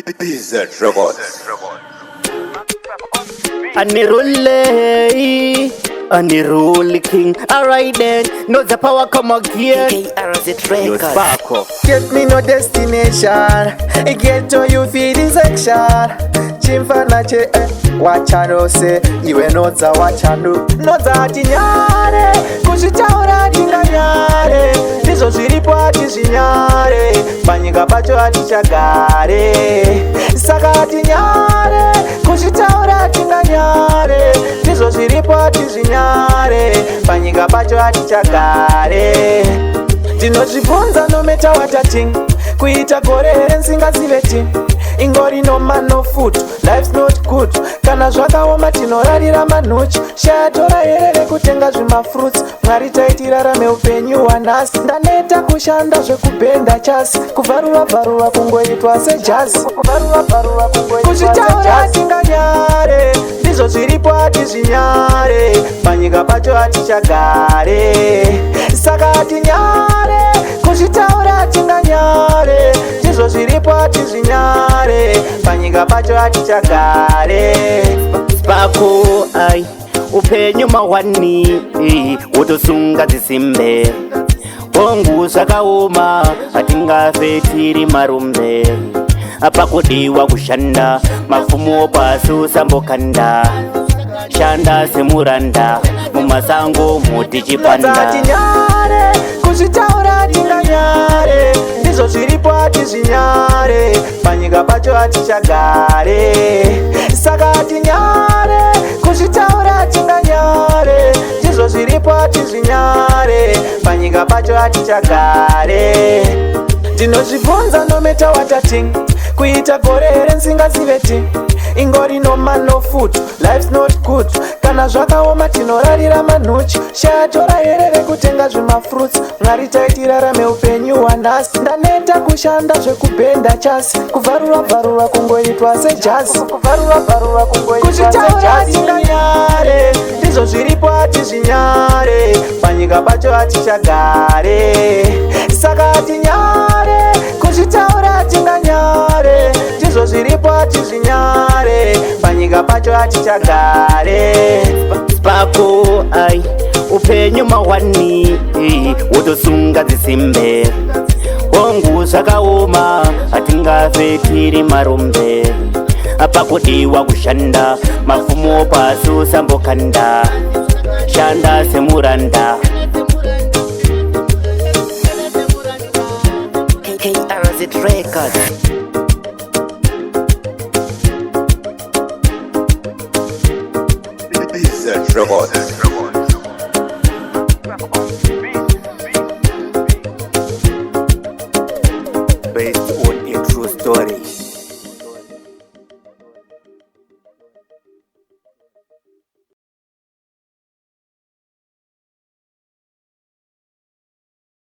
PROD Anirule king. Alright then, Nodza power come again. KRZ Spakkoh. Get me no destination. Get to you feed this action. Chimfana che wachano se iwe Nodza wachano. Nodza atinyare. Kuzvitaura atinyare. Ndizvo zviripo atizvinyare. Panyika pacho atichagare. Saka atinyare. Kuzvitaura atinyare. Ndizvo zviripo atizvinyare. Panyika pacho atichagare. Ndinozvibvunza no matter what I think. Kuita gore here nsingazive ingori no man no food, life's not good. Kana zvakaoma tinorarira manhuchi. Shatora here rekutenga zvimafruits. Mwari taitirarame upenyu hwanhasi. Ndaneta kushanda zvekubhenda chasi. Kuvharura kungoitwa sejazi. Kuzvitaura atinganyare. Ndizvo zviripo atizvinyare. Panyika pacho atichagare. Saka atinyare. Kuzvitaura atinganyare. Ndizvo zviripo atizvinyare. Panyika pacho atichagare. Spakkoh ai upenyu mahwani wotosunga dzisimbe. Hongu zvakaoma atingafe tiri marumbe. Apakodiwa kushanda mapfumo pasi usambokanda. Shanda semuranda mumasango muti chipanda. Atinyare kuzvitaura atinganyare. Ndizvo zviripo atizvinyare. Panyika pacho atichagare. Saka atinyare kuzvitaura atinganyare. Ndizvo zviripo atizvinyare. Panyika pacho atichagare. Ndinozvibvunza no matter what I think. Kuita gore here nsingazive ingori no man no food, life's not good. Kana zvakaoma tinorarira manhuchi. Shatora here rekutenga zvimafruits. Mwari taitirarame upenyu hwanhasi. Ndaneta kushanda zvekubhenda chasi. Kuvharura kungoitwa sejazi. Kuzvitaura atinganyare. Ndizvo zviripo atizvinyare. Panyika pacho atichagare. Saka atinyare. Kuzvitaura atinganyare. Ndizvo zviripo atizvinyare. Panyika pacho atichagare. Spakkoh ai upenyu mahwani wotosunga dzisimbe. Hongu zvakaoma atingafe tiri marumbe. Apakodiwa kushanda mapfumo pasi usambokanda. Shanda semuranda. KRZ Records. PROD